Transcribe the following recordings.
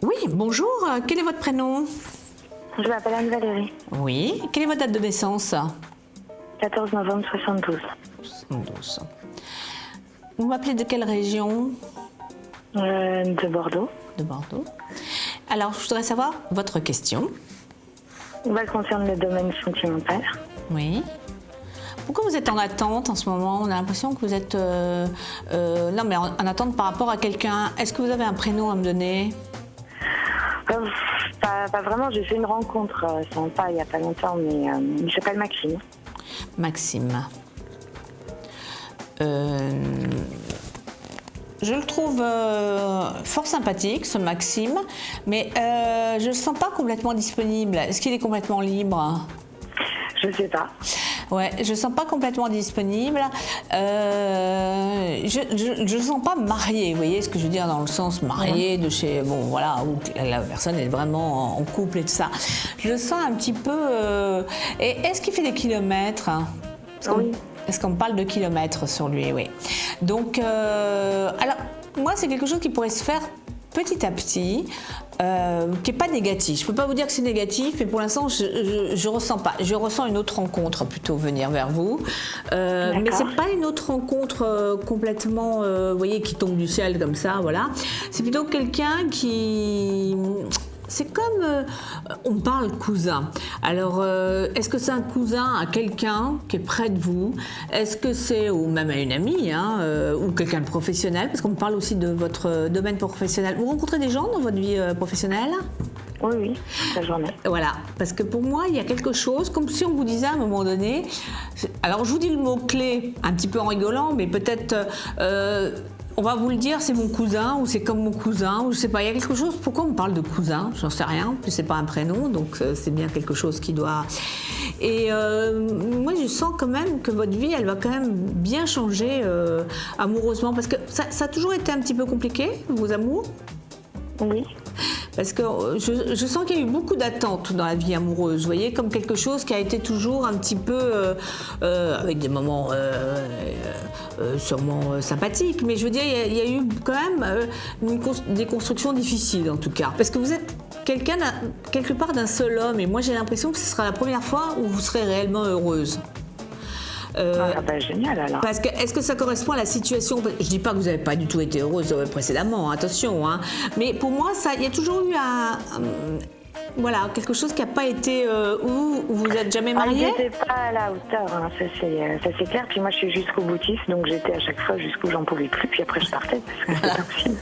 Oui, bonjour. Quel est votre prénom? Je m'appelle Anne-Valérie. Oui. Quelle est votre date de naissance? 14 novembre 72. 72. Vous m'appelez de quelle région? De Bordeaux. De Bordeaux. Alors, je voudrais savoir votre question. Elle concerne le domaine sentimental. Oui. Pourquoi vous êtes en attente en ce moment? On a l'impression que vous êtes... non, mais en attente par rapport à quelqu'un. Est-ce que vous avez un prénom à me donner? Pas vraiment, j'ai fait une rencontre sympa il n'y a pas longtemps, mais il s'appelle Maxime. Maxime. Je le trouve fort sympathique, ce Maxime, mais je ne le sens pas complètement disponible. Est-ce qu'il est complètement libre? Je sais pas. Ouais, je ne sens pas complètement disponible. Je ne sens pas marié, vous voyez ce que je veux dire, dans le sens marié de chez... Bon, voilà, où la personne est vraiment en couple et tout ça. Je le sens un petit peu... Et est-ce qu'il fait des kilomètres? Oui. Est-ce qu'on parle de kilomètres sur lui? Oui. Donc, alors, moi, c'est quelque chose qui pourrait se faire petit à petit, qui n'est pas négatif. Je ne peux pas vous dire que c'est négatif, mais pour l'instant, je ressens pas. Je ressens une autre rencontre plutôt venir vers vous. Mais ce n'est pas une autre rencontre complètement, vous voyez, qui tombe du ciel comme ça, voilà. C'est plutôt quelqu'un qui... C'est comme, on parle cousin. Alors, est-ce que c'est un cousin à quelqu'un qui est près de vous? Est-ce que c'est, ou même à une amie, hein, ou quelqu'un de professionnel? Parce qu'on parle aussi de votre domaine professionnel. Vous rencontrez des gens dans votre vie professionnelle? Oui, la journée. Voilà, parce que pour moi, il y a quelque chose, comme si on vous disait à un moment donné, alors je vous dis le mot-clé, un petit peu en rigolant, mais peut-être... on va vous le dire, c'est mon cousin, ou c'est comme mon cousin, ou je sais pas, il y a quelque chose. Pourquoi on me parle de cousin? J'en sais rien, puis c'est pas un prénom, donc c'est bien quelque chose qui doit... Et moi, je sens quand même que votre vie, elle va quand même bien changer amoureusement, parce que ça a toujours été un petit peu compliqué, vos amours? Oui. Parce que je sens qu'il y a eu beaucoup d'attentes dans la vie amoureuse, vous voyez, comme quelque chose qui a été toujours un petit peu, avec des moments sûrement sympathiques, mais je veux dire, il y a eu quand même des constructions difficiles en tout cas. Parce que vous êtes quelqu'un, quelque part d'un seul homme, et moi j'ai l'impression que ce sera la première fois où vous serez réellement heureuse. Génial alors. Parce que est-ce que ça correspond à la situation? Je dis pas que vous n'avez pas du tout été heureuse précédemment, attention, hein. Mais pour moi, il y a toujours eu voilà, quelque chose qui n'a pas été où vous n'êtes jamais mariée. J'étais pas à la hauteur, hein, ça c'est clair. Puis moi je suis jusqu'au boutiste, donc j'étais à chaque fois jusqu'où j'en pouvais plus. Puis après je partais parce que c'était impossible.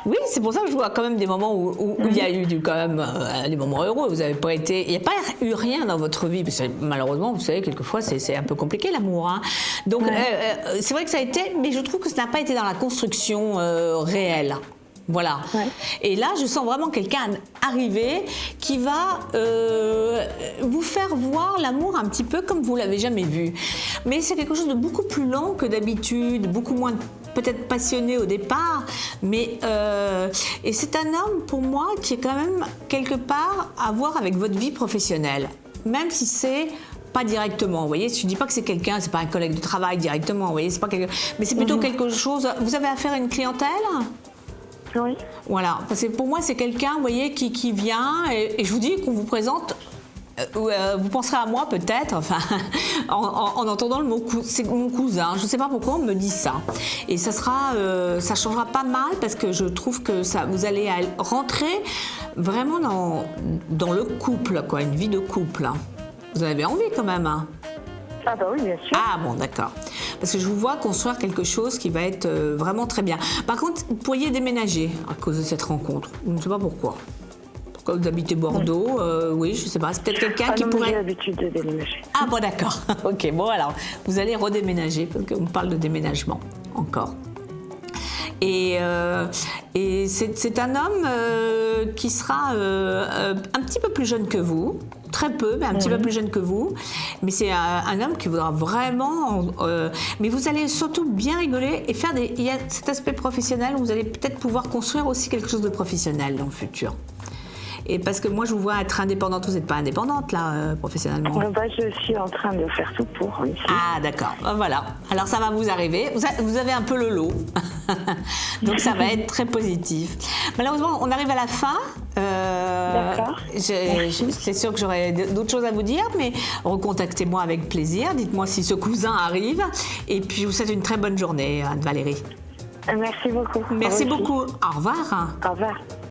Oui, c'est pour ça que je vois quand même des moments où il y a eu quand même des moments heureux. Vous avez pas été, il n'y a pas eu rien dans votre vie, parce que malheureusement, vous savez, quelquefois c'est un peu compliqué l'amour. Hein. Donc c'est vrai que ça a été, mais je trouve que ça n'a pas été dans la construction réelle. Voilà. Ouais. Et là, je sens vraiment quelqu'un arriver qui va vous faire voir l'amour un petit peu comme vous l'avez jamais vu. Mais c'est quelque chose de beaucoup plus lent que d'habitude, beaucoup moins peut-être passionné au départ, mais et c'est un homme pour moi qui est quand même quelque part à voir avec votre vie professionnelle, même si c'est pas directement, vous voyez, je dis pas que c'est quelqu'un, c'est pas un collègue de travail directement, vous voyez, c'est pas quelqu'un, mais c'est plutôt quelque chose. Vous avez affaire à une clientèle? Oui. Voilà, parce que pour moi c'est quelqu'un, vous voyez, qui vient et je vous dis qu'on vous présente. Vous penserez à moi peut-être, enfin, en entendant le mot c'est mon cousin. Je ne sais pas pourquoi on me dit ça. Et ça changera pas mal parce que je trouve que vous allez rentrer vraiment dans le couple, quoi, une vie de couple. Vous en avez envie quand même, hein? Ah bah oui, bien sûr. Ah bon, d'accord. Parce que je vous vois construire quelque chose qui va être vraiment très bien. Par contre, vous pourriez déménager à cause de cette rencontre. Je ne sais pas pourquoi. Pourquoi vous habitez Bordeaux? Oui, je ne sais pas. C'est peut-être quelqu'un qui pourrait... J'ai l'habitude de déménager. Ah bon, d'accord. Ok, bon alors, vous allez redéménager, parce qu'on parle de déménagement, encore. Et c'est un homme qui sera un petit peu plus jeune que vous, très peu, mais un petit peu plus jeune que vous. Mais c'est un homme qui voudra vraiment... mais vous allez surtout bien rigoler et faire il y a cet aspect professionnel où vous allez peut-être pouvoir construire aussi quelque chose de professionnel dans le futur. Et parce que moi, je vous vois être indépendante. Vous n'êtes pas indépendante, là, professionnellement. Je suis en train de faire tout pour, oui. Ah, d'accord. Voilà. Alors, ça va vous arriver. Vous avez un peu le lot. Donc, ça va être très positif. Malheureusement, on arrive à la fin. D'accord. C'est sûr que j'aurais d'autres choses à vous dire, mais recontactez-moi avec plaisir. Dites-moi si ce cousin arrive. Et puis, je vous souhaite une très bonne journée, Anne-Valérie. Merci beaucoup. Merci beaucoup. Au revoir. Au revoir.